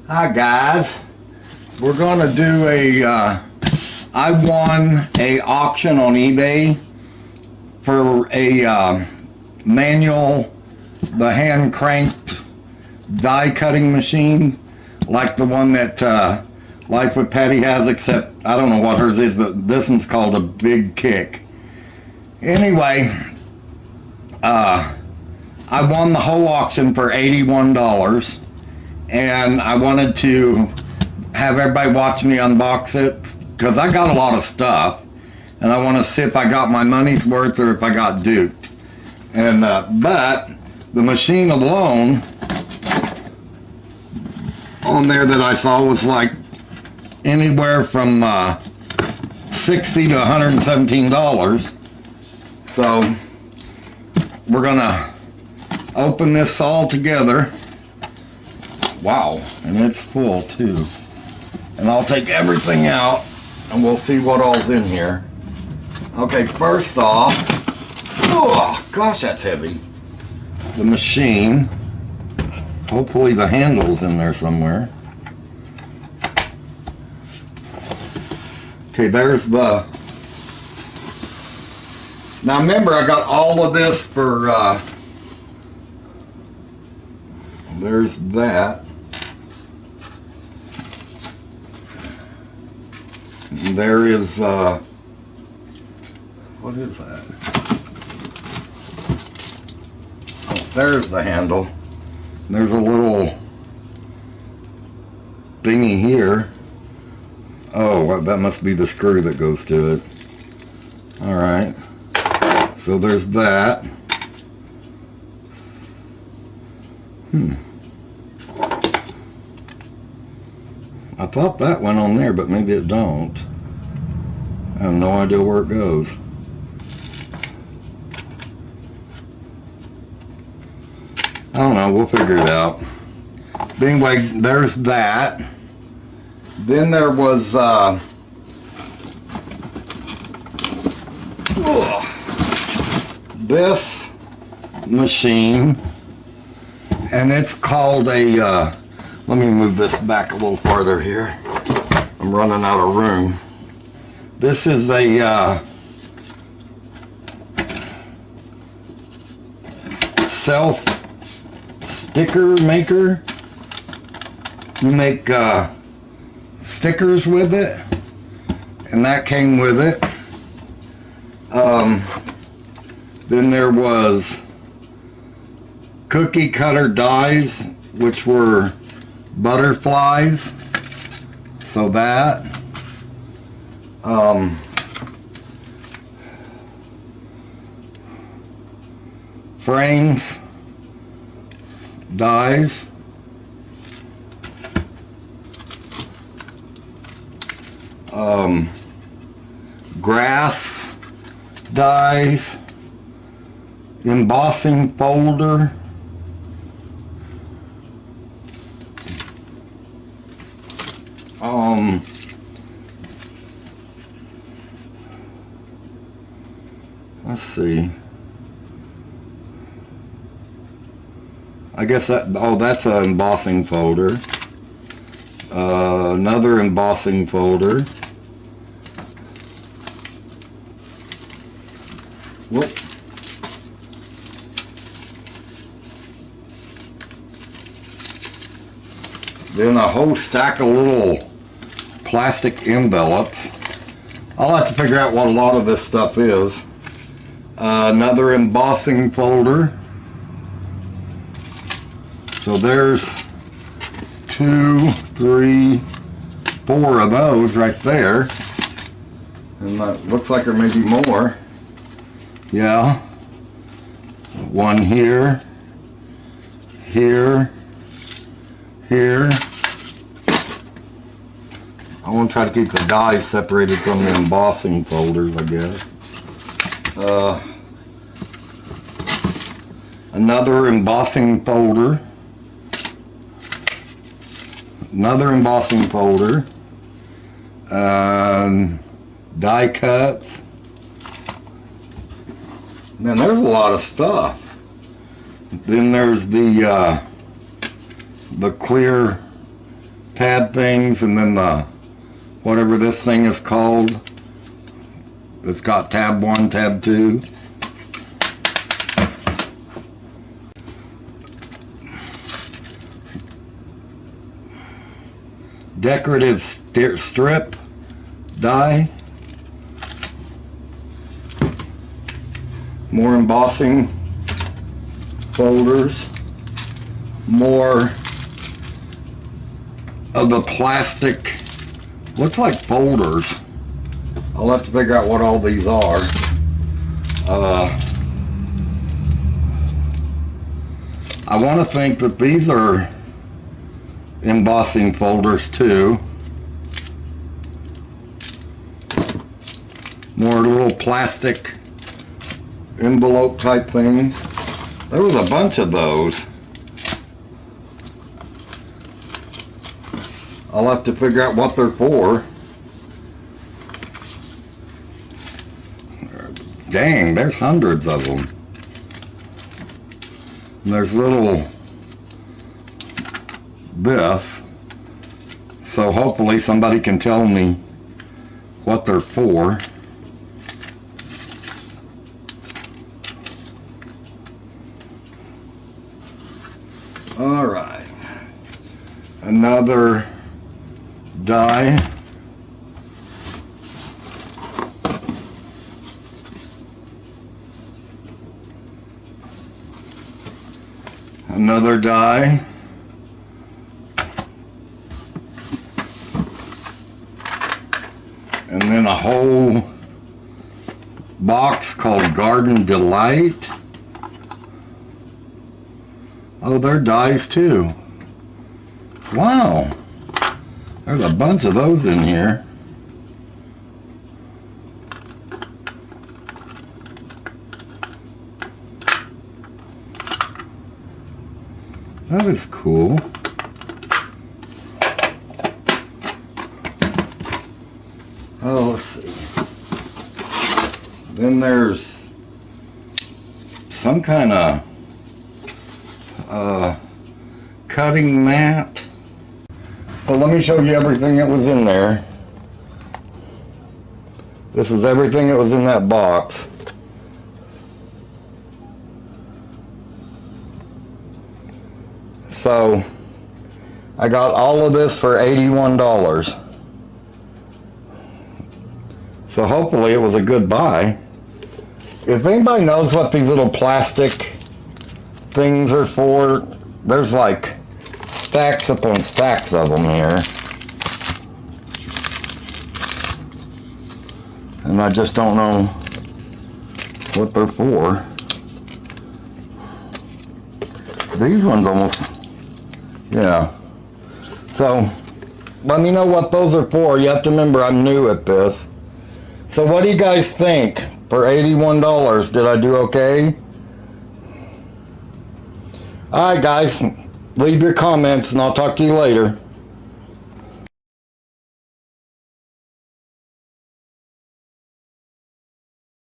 Hi guys, we're gonna do I won a auction on eBay for a manual, the hand cranked die cutting machine like the one that Life with Patti has, except I don't know what hers is, but this one's called a Bigkick. Anyway, I won the whole auction for $81. And I wanted to have everybody watch me unbox it because I got a lot of stuff and I want to see if I got my money's worth or if I got duped. And but the machine alone on there that I saw was like anywhere from $60 to $117. So we're gonna open this all together. Wow, and it's full too. And I'll take everything out and we'll see what all's in here. Okay, first off, oh gosh, that's heavy. The machine. Hopefully the handle's in there somewhere. Okay, there's the. Now remember, I got all of this for. There's that. There is, what is that? Oh, there's the handle. There's a little thingy here. Oh, that must be the screw that goes to it. Alright. So there's that. I thought that went on there, but maybe it don't. I have no idea where it goes. I don't know, we'll figure it out. But anyway, there's that. Then there was this machine, and it's called a let me move this back a little farther here. I'm running out of room. This is a self sticker maker. You make stickers with it, and that came with it. Then there was cookie cutter dies, which were butterflies, so that frames, dies, grass dies, embossing folder, let's see. I guess that, oh, that's an embossing folder. Another embossing folder. Whoop. Then a whole stack of little plastic envelopes. I'll have to figure out what a lot of this stuff is. Another embossing folder. So there's 2, 3, 4 of those right there. And that looks like there may be more. Yeah. One here. Here. Here. I want to try to keep the dies separated from the embossing folders, I guess. Another embossing folder. Another embossing folder. Die cuts. Man, there's a lot of stuff. Then there's the clear tab things, and then the whatever this thing is called. It's got tab 1, tab 2. Decorative strip die. More embossing folders. More of the plastic, looks like folders. I'll have to figure out what all these are. I want to think that these are embossing folders too. More little plastic envelope type things. There was a bunch of those. I'll have to figure out what they're for. Dang, there's hundreds of them. And there's little this. So hopefully somebody can tell me what they're for. All right. Another die. Another die. And then a whole box called Garden Delight. Oh, they're dies too. Wow. There's a bunch of those in here. That is cool. Oh, let's see. Then there's some kind of cutting mat. So let me show you everything that was in there. This is everything that was in that box. So I got all of this for $81. So hopefully it was a good buy. If anybody knows what these little plastic things are for, there's like stacks upon stacks of them here. And I just don't know what they're for. These ones almost, yeah. So let me know what those are for. You have to remember I'm new at this. So what do you guys think? For $81, did I do okay? Alright guys, leave your comments and I'll talk to you later.